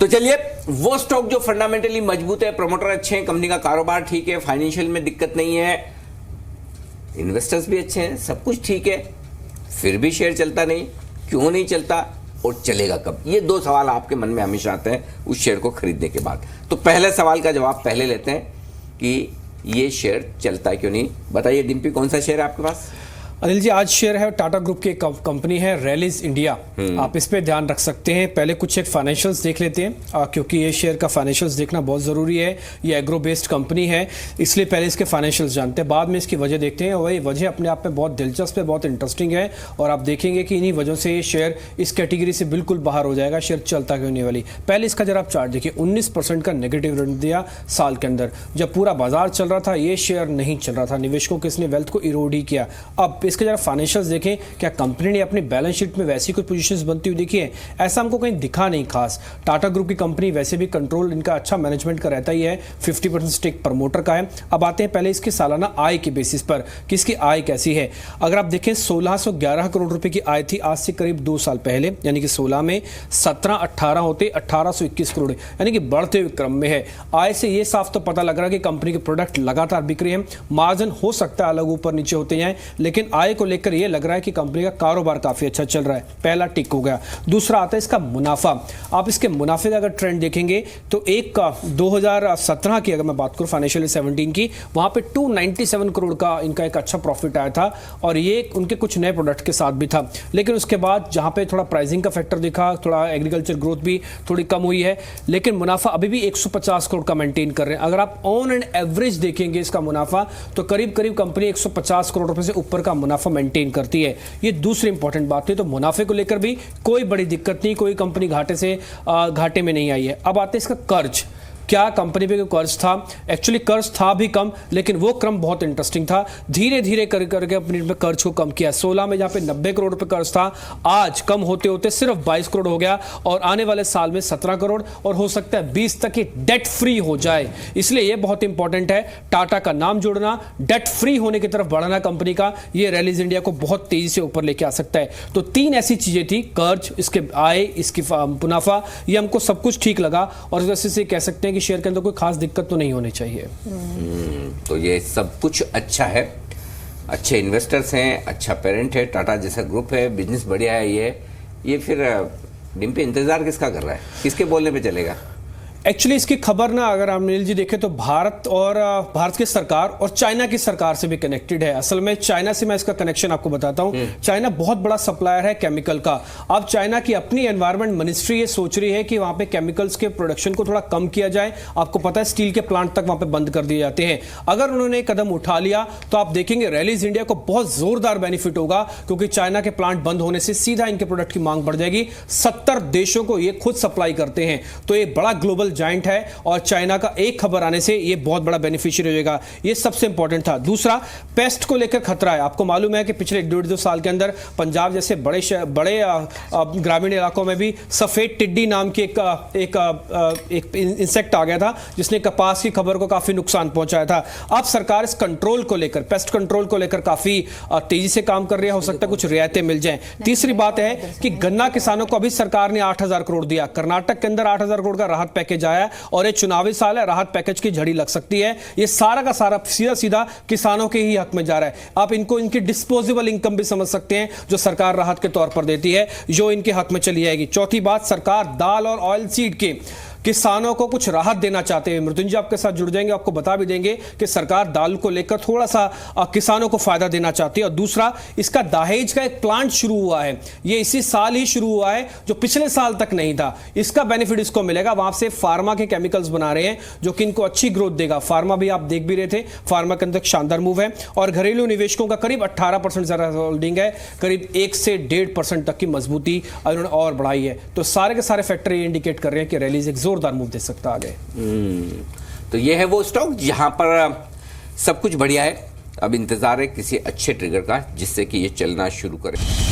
तो चलिए, वो स्टॉक जो फंडामेंटली मजबूत है, प्रमोटर अच्छे हैं, कंपनी का कारोबार ठीक है, फाइनेंशियल में दिक्कत नहीं है, इन्वेस्टर्स भी अच्छे हैं, सब कुछ ठीक है, फिर भी शेयर चलता नहीं, क्यों नहीं चलता और चलेगा कब? ये दो सवाल आपके मन में हमेशा आते हैं उस शेयर को खरीदने के बाद। तो पहले सवाल का जवाब पहले लेते हैं कि ये शेयर चलता क्यों नहीं। बताइए डिम्पी, कौन सा शेयर है आपके पास? अनिल जी, आज शेयर है टाटा ग्रुप की कंपनी है रैलीज इंडिया। आप इस पे ध्यान रख सकते हैं। पहले कुछ एक फाइनेंशियल्स देख लेते हैं, क्योंकि ये शेयर का फाइनेंशियल्स देखना बहुत ज़रूरी है। ये एग्रो बेस्ड कंपनी है, इसलिए पहले इसके फाइनेंशियल्स जानते हैं, बाद में इसकी वजह देखते हैं। वही वजह अपने आप में बहुत दिलचस्प है, बहुत इंटरेस्टिंग है, और आप देखेंगे कि इन्हीं वजहों से ये शेयर इस कैटेगरी से बिल्कुल बाहर हो जाएगा। शेयर चलता क्यों नहीं वाली। पहले इसका जरा आप चार्ट देखिए, 19% का नेगेटिव रिटर्न दिया साल के अंदर। जब पूरा बाजार चल रहा था ये शेयर नहीं चल रहा था, निवेशकों के इसने वेल्थ को इरोड ही किया। अब इसके जरा फाइनेंशियल्स देखें, क्या कंपनी ने अपनी बैलेंस शीट में वैसी कुछ पोजीशंस बनती हुई देखी है? ऐसा हमको कहीं दिखा नहीं खास। टाटा ग्रुप की कंपनी वैसे भी कंट्रोल इनका अच्छा मैनेजमेंट का रहता ही है, 50% स्टेक प्रमोटर का है। अब आते हैं पहले इसकी सालाना आय के बेसिस पर कि इसकी आय कैसी है। अगर आप देखें 1611 करोड़ रुपए की आय थी आज से करीब 2 साल पहले, यानी कि 16 में 17-18 होते 1821 करोड़, यानी कि बढ़ते हुए क्रम में है। आय से ये साफ तो पता लग रहा है कि कंपनी के प्रोडक्ट लगातार बिक रहे हैं। मार्जिन हो सकता है अलग ऊपर नीचे होते जाएं, लेकिन आय को लेकर ये लग रहा है कि कंपनी का कारोबार काफी अच्छा चल रहा है। पहला टिक हो गया। दूसरा आता है इसका मुनाफा। आप इसके मुनाफे का अगर ट्रेंड देखेंगे तो एक 2017 की अगर मैं बात करूं, फाइनेंशियल 17 की, वहां पे 297 करोड़ का इनका एक अच्छा प्रॉफिट आया था, और ये उनके कुछ नए प्रोडक्ट के साथ भी था। लेकिन उसके बाद जहां पे थोड़ा प्राइसिंग का फैक्टर दिखा, थोड़ा एग्रीकल्चर ग्रोथ भी थोड़ी कम हुई है, लेकिन मुनाफा अभी भी 150 करोड़ का मेंटेन कर रहे हैं। अगर आप ऑन एंड एवरेज देखेंगे इसका मुनाफा, तो करीब करीब कंपनी 150 करोड़ रुपए से ऊपर का मुनाफा मेंटेन करती है। ये दूसरी इंपॉर्टेंट बात है। तो मुनाफे को लेकर भी कोई बड़ी दिक्कत नहीं, कोई कंपनी घाटे में नहीं आई है। अब आते हैं इसका कर्ज। क्या कंपनी पे कर्ज था? एक्चुअली कर्ज था भी कम, लेकिन वो क्रम बहुत इंटरेस्टिंग था। धीरे धीरे करके अपने कर्ज को कम किया। 16 में जहां पे 90 करोड़ रुपए कर्ज था, आज कम होते होते सिर्फ 22 करोड़ हो गया, और आने वाले साल में 17 करोड़, और हो सकता है 20 तक ये डेट फ्री हो जाए। इसलिए ये बहुत इंपॉर्टेंट है, टाटा का नाम जोड़ना, डेट फ्री होने की तरफ बढ़ाना कंपनी का। ये रैलीज इंडिया को बहुत तेजी से ऊपर लेके आ सकता है। तो 3 ऐसी चीजें थी, कर्ज, इसके आय, इसकी मुनाफा, ये हमको सब कुछ ठीक लगा, और वैसे से कह सकते हैं कि शेयर के अंदर कोई खास दिक्कत तो नहीं होनी चाहिए। तो ये सब कुछ अच्छा है, अच्छे इन्वेस्टर्स हैं, अच्छा पेरेंट है, टाटा जैसा ग्रुप है, बिजनेस बढ़िया है। ये फिर डिम्पी इंतजार किसका कर रहा है? किसके बोलने पे चलेगा? एक्चुअली इसकी खबर ना, अगर आप अनिल जी देखें तो भारत की सरकार और चाइना की सरकार से भी कनेक्टेड है। असल में चाइना से मैं इसका कनेक्शन आपको बताता हूं। चाइना बहुत बड़ा सप्लायर है केमिकल का। अब चाइना की अपनी एनवायरमेंट मिनिस्ट्री ये सोच रही है कि वहां पे केमिकल्स के प्रोडक्शन को थोड़ा कम किया जाए। आपको पता है स्टील के प्लांट तक वहां पे बंद कर दिए जाते हैं। अगर उन्होंने कदम उठा लिया तो आप देखेंगे रैलीज इंडिया को बहुत जोरदार बेनिफिट होगा, क्योंकि चाइना के प्लांट बंद होने से सीधा इनके प्रोडक्ट की मांग बढ़ जाएगी। 70 देशों को ये खुद सप्लाई करते हैं, तो ये बड़ा ग्लोबल जाइंट है, और चाइना का एक खबर आने से ये बहुत बड़ा बेनिफिशियरी हो जाएगा। ये सबसे इंपॉर्टेंट था। दूसरा, पेस्ट को लेकर खतरा है। आपको मालूम है कि पिछले 1.5-2 साल के अंदर पंजाब जैसे बड़े ग्रामीण इलाकों में भी सफेद टिड्डी नाम की एक इंसेक्ट आ गया था, जिसने कपास की खबर को काफी नुकसान पहुंचाया था। अब सरकार इस कंट्रोल को लेकर, पेस्ट कंट्रोल को लेकर काफी तेजी से काम कर रही है। हो सकता है कुछ रियायतें मिल जाएं। तीसरी बात है कि गन्ना किसानों को अभी सरकार ने 8,000 करोड़ दिया। कर्नाटक के अंदर 8,000 करोड़ का राहत पैकेज आया, और ये चुनावी साल है, राहत पैकेज की झड़ी लग सकती है। ये सारा का सारा सीधा सीधा किसानों के ही हक में जा रहा है। आप इनको इनकी डिस्पोजेबल इनकम भी समझ सकते हैं, जो सरकार राहत के तौर पर देती है, जो इनके हक में चली जाएगी। चौथी बात, सरकार दाल और ऑयल सीड के किसानों को कुछ राहत देना चाहते हैं। मृत्युंजय आपके साथ जुड़ जाएंगे, आपको बता भी देंगे कि सरकार दाल को लेकर थोड़ा सा किसानों को फायदा देना चाहती है। और दूसरा, इसका दहेज का एक प्लांट शुरू हुआ है, ये इसी साल ही शुरू हुआ है, जो पिछले साल तक नहीं था। इसका बेनिफिट इसको मिलेगा। वहां से फार्मा के केमिकल्स बना रहे हैं, जो कि इनको अच्छी ग्रोथ देगा। फार्मा भी आप देख भी रहे थे, फार्मा के अंदर शानदार मूव है, और घरेलू निवेशकों का करीब 18% ज्यादा होल्डिंग है, करीब 1 से 1.5% तक की मजबूती उन्होंने और बढ़ाई है। तो सारे के सारे फैक्टर ये इंडिकेट कर रहे हैं कि रैलीज एक जोरदार मूव दे सकता आगे। तो ये है वो स्टॉक जहां पर सब कुछ बढ़िया है। अब इंतजार है किसी अच्छे ट्रिगर का, जिससे कि ये चलना शुरू करे।